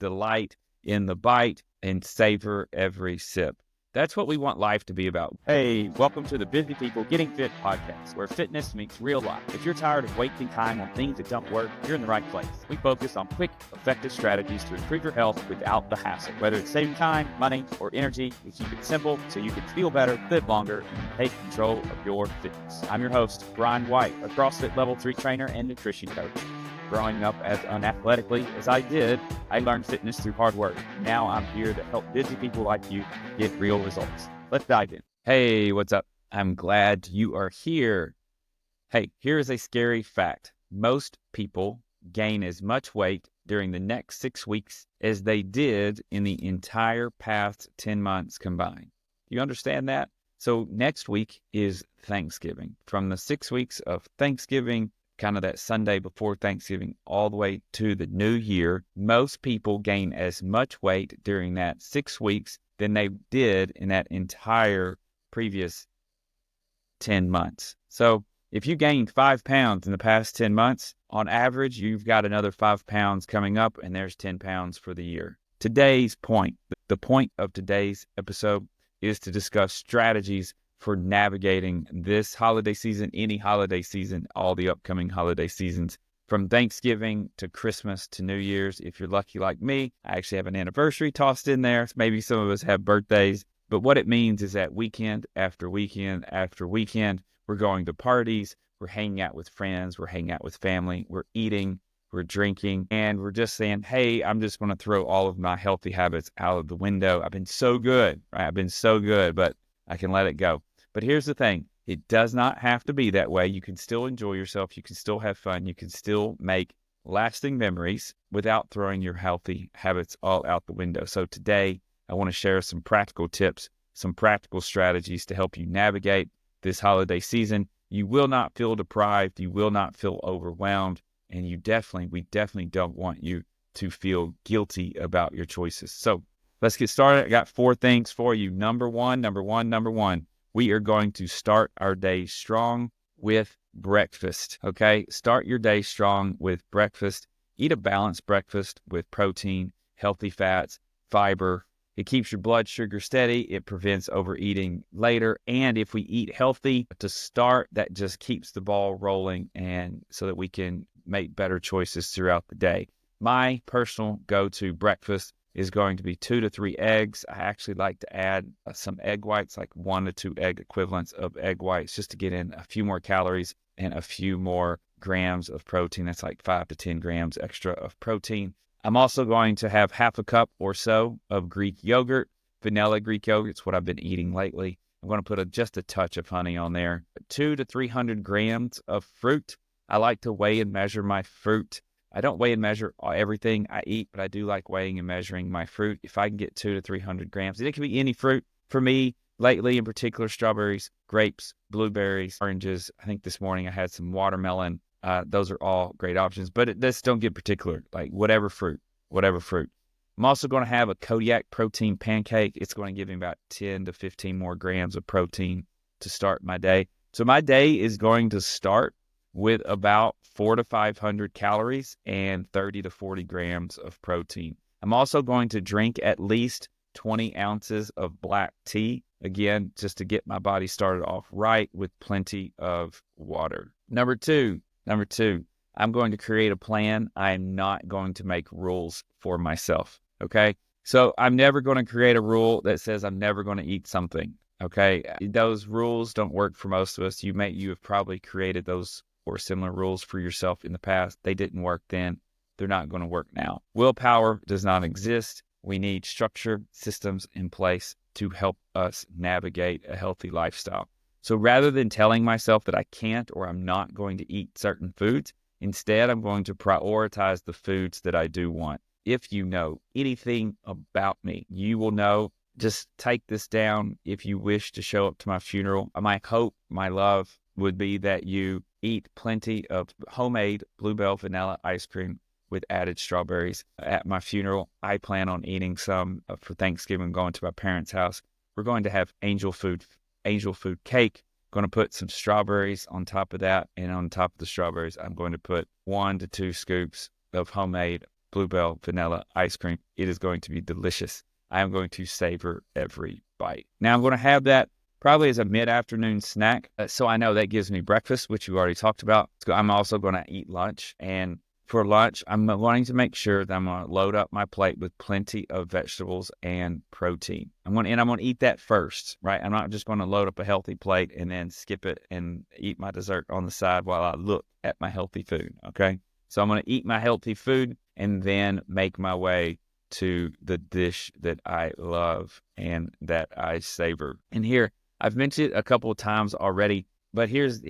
delight in the bite, and savor every sip. That's what we want life to be about. Hey, welcome to the Busy People Getting Fit podcast, where fitness meets real life. If you're tired of wasting time on things that don't work, you're in the right place. We focus on quick, effective strategies to improve your health without the hassle. Whether it's saving time, money, or energy, we keep it simple so you can feel better, live longer, and take control of your fitness. I'm your host, Brian White, a CrossFit Level 3 trainer and nutrition coach. Growing up as unathletically as I did, I learned fitness through hard work. Now I'm here to help busy people like you get real results. Let's dive in. Hey, what's up? I'm glad you are here. Hey, here's a scary fact. Most people gain as much weight during the next 6 weeks as they did in the entire past 10 months combined. You understand that? So next week is Thanksgiving. From the 6 weeks of Thanksgiving, kind of that Sunday before Thanksgiving, all the way to the new year, most people gain as much weight during that 6 weeks than they did in that entire previous 10 months. So if you gained 5 pounds in the past 10 months, on average, you've got another 5 pounds coming up, and there's 10 pounds for the year. Today's point, the point of today's episode is to discuss strategies for navigating this holiday season, any holiday season, all the upcoming holiday seasons, from Thanksgiving to Christmas to New Year's. If you're lucky like me, I actually have an anniversary tossed in there. Maybe some of us have birthdays. But what it means is that weekend after weekend after weekend, we're going to parties, we're hanging out with friends, we're hanging out with family, we're eating, we're drinking, and we're just saying, hey, I'm just going to throw all of my healthy habits out of the window. I've been so good, right? I've been so good, but I can let it go. But here's the thing. It does not have to be that way. You can still enjoy yourself. You can still have fun. You can still make lasting memories without throwing your healthy habits all out the window. So today, I want to share some practical tips, some practical strategies to help you navigate this holiday season. You will not feel deprived. You will not feel overwhelmed. And we definitely don't want you to feel guilty about your choices. So let's get started. I got 4 things for you. Number one. We are going to start our day strong with breakfast, okay? Start your day strong with breakfast. Eat a balanced breakfast with protein, healthy fats, fiber. It keeps your blood sugar steady. It prevents overeating later. And if we eat healthy to start, that just keeps the ball rolling, and so that we can make better choices throughout the day. My personal go-to breakfast is going to be 2 to 3 eggs. I actually like to add some egg whites, like 1 to 2 egg equivalents of egg whites, just to get in a few more calories and a few more grams of protein. That's like 5 to 10 grams extra of protein. I'm also going to have half a cup or so of Greek yogurt, vanilla Greek yogurt. It's what I've been eating lately. I'm going to put just a touch of honey on there. 200 to 300 grams of fruit. I like to weigh and measure my fruit. I don't weigh and measure everything I eat, but I do like weighing and measuring my fruit. If I can get 200 to 300 grams, and it can be any fruit. For me, lately in particular, strawberries, grapes, blueberries, oranges. I think this morning I had some watermelon. Those are all great options, but just don't get particular, like whatever fruit. I'm also going to have a Kodiak protein pancake. It's going to give me about 10 to 15 more grams of protein to start my day. So my day is going to start with about 400 to 500 calories and 30 to 40 grams of protein. I'm also going to drink at least 20 ounces of black tea, again, just to get my body started off right with plenty of water. Number two, I'm going to create a plan. I am not going to make rules for myself, okay? So I'm never going to create a rule that says I'm never going to eat something, okay? Those rules don't work for most of us. You have probably created those or similar rules for yourself in the past. They didn't work then. They're not going to work now. Willpower does not exist. We need structure, systems in place to help us navigate a healthy lifestyle. So rather than telling myself that I can't or I'm not going to eat certain foods, instead I'm going to prioritize the foods that I do want. If you know anything about me, you will know. Just take this down if you wish to show up to my funeral. My hope, my love would be that you eat plenty of homemade Bluebell vanilla ice cream with added strawberries. At my funeral, I plan on eating some for Thanksgiving, going to my parents' house. We're going to have angel food cake. Going to put some strawberries on top of that, and on top of the strawberries, I'm going to put 1 to 2 scoops of homemade Bluebell vanilla ice cream. It is going to be delicious. I am going to savor every bite. Now I'm going to have that probably as a mid-afternoon snack. So I know that gives me breakfast, which you already talked about. So I'm also going to eat lunch. And for lunch, I'm wanting to make sure that I'm going to load up my plate with plenty of vegetables and protein. I'm going to eat that first, right? I'm not just going to load up a healthy plate and then skip it and eat my dessert on the side while I look at my healthy food, okay? So I'm going to eat my healthy food and then make my way to the dish that I love and that I savor. And here, I've mentioned it a couple of times already, but here's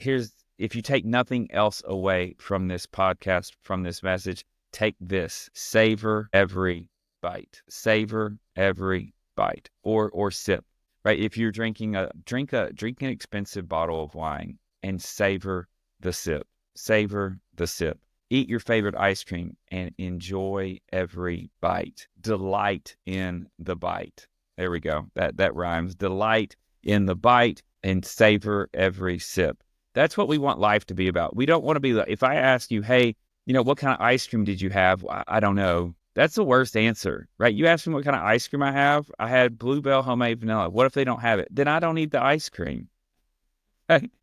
if you take nothing else away from this podcast, from this message, take this: savor every bite. Savor every bite or sip, right? If you're drinking drink an expensive bottle of wine and savor the sip. Savor the sip. Eat your favorite ice cream and enjoy every bite. Delight in the bite. There we go. That rhymes. Delight in the bite and savor every sip. That's what we want life to be about. We don't want to be like, if I ask you, hey, what kind of ice cream did you have? I don't know. That's the worst answer, right? You ask me what kind of ice cream I have. I had Bluebell homemade vanilla. What if they don't have it? Then I don't eat the ice cream.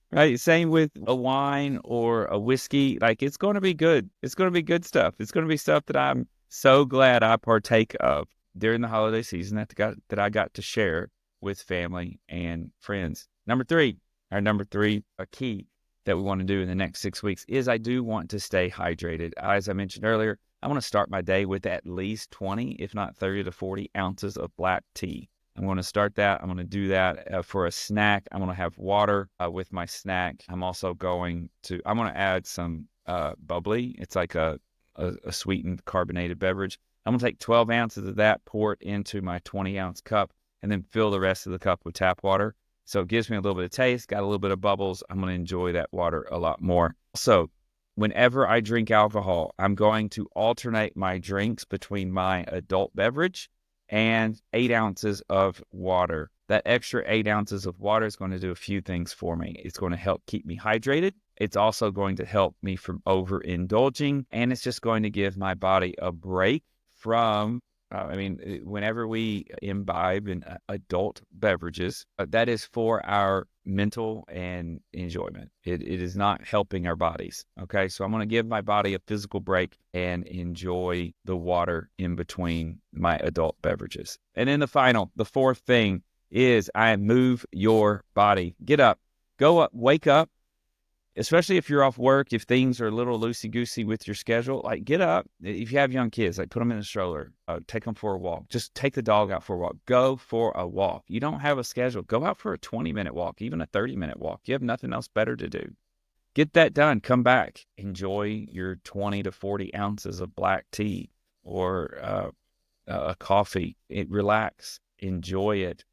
Right? Same with a wine or a whiskey. Like, it's going to be good. It's going to be good stuff. It's going to be stuff that I'm so glad I partake of during the holiday season that I got to share with family and friends. Number three, a key that we want to do in the next 6 weeks is I do want to stay hydrated. As I mentioned earlier, I want to start my day with at least 20, if not 30 to 40 ounces of black tea. I'm going to start that. I'm going to do that for a snack. I'm going to have water with my snack. I'm going to add some bubbly. It's like a sweetened carbonated beverage. I'm going to take 12 ounces of that, pour it into my 20-ounce cup, and then fill the rest of the cup with tap water. So it gives me a little bit of taste, got a little bit of bubbles. I'm going to enjoy that water a lot more. Also, whenever I drink alcohol, I'm going to alternate my drinks between my adult beverage and 8 ounces of water. That extra 8 ounces of water is going to do a few things for me. It's going to help keep me hydrated. It's also going to help me from overindulging, and it's just going to give my body a break from whenever we imbibe in adult beverages, that is for our mental and enjoyment. It is not helping our bodies. Okay, so I'm going to give my body a physical break and enjoy the water in between my adult beverages. And then the fourth thing is I move your body. Get up, go up, wake up. Especially if you're off work, if things are a little loosey-goosey with your schedule, like get up. If you have young kids, like put them in a stroller, take them for a walk. Just take the dog out for a walk. Go for a walk. You don't have a schedule. Go out for a 20-minute walk, even a 30-minute walk. You have nothing else better to do. Get that done. Come back. Enjoy your 20 to 40 ounces of black tea or a coffee. Relax. Enjoy it.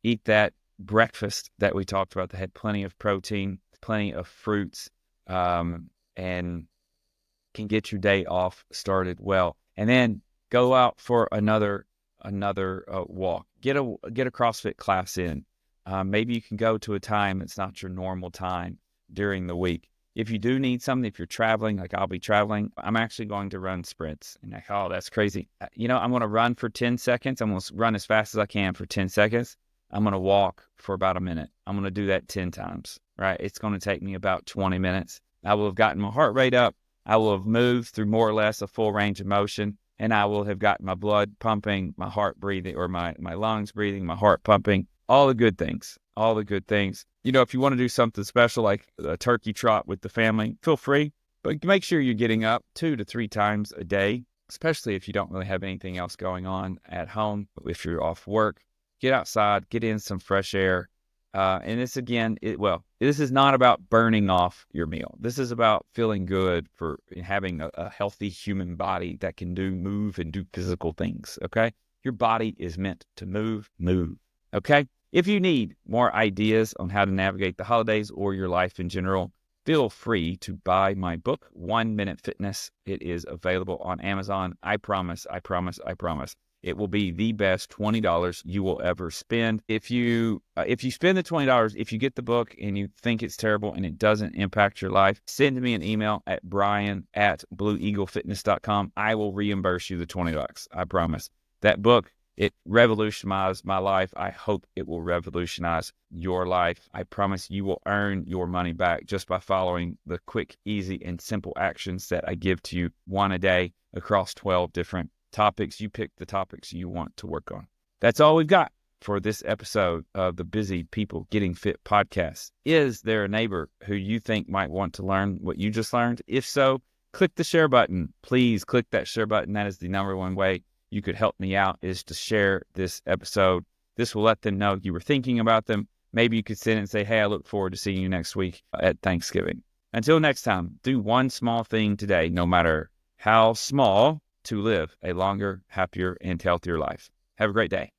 Eat that breakfast that we talked about that had plenty of protein, plenty of fruits, and can get your day off started well. And then go out for another walk. Get a CrossFit class in. Maybe you can go to a time that's not your normal time during the week. If you do need something, if you're traveling, like I'll be traveling, I'm actually going to run sprints. And like, oh, that's crazy. I'm going to run for 10 seconds. I'm going to run as fast as I can for 10 seconds. I'm going to walk for about a minute. I'm going to do that 10 times, right? It's going to take me about 20 minutes. I will have gotten my heart rate up. I will have moved through more or less a full range of motion, and I will have gotten my blood pumping, my heart breathing, or my lungs breathing, my heart pumping, all the good things, If you want to do something special like a turkey trot with the family, feel free, but make sure you're getting up 2 to 3 times a day, especially if you don't really have anything else going on at home. If you're off work, get outside, get in some fresh air. And this again, this is not about burning off your meal. This is about feeling good for having a healthy human body that can move and do physical things, okay? Your body is meant to move, okay? If you need more ideas on how to navigate the holidays or your life in general, feel free to buy my book, 1 Minute Fitness. It is available on Amazon. I promise. it will be the best $20 you will ever spend. If you spend the $20, if you get the book and you think it's terrible and it doesn't impact your life, send me an email at brian@blueeaglefitness.com. I will reimburse you the $20. I promise. That book, it revolutionized my life. I hope it will revolutionize your life. I promise you will earn your money back just by following the quick, easy, and simple actions that I give to you one a day across 12 different topics. You pick the topics you want to work on. That's all we've got for this episode of the Busy People Getting Fit podcast. Is there a neighbor who you think might want to learn what you just learned? If so, click the share button. Please click that share button. That is the number one way you could help me out, is to share this episode. This will let them know you were thinking about them. Maybe you could send it and say, hey, I look forward to seeing you next week at Thanksgiving. Until next time, do one small thing today, no matter how small, to live a longer, happier, and healthier life. Have a great day.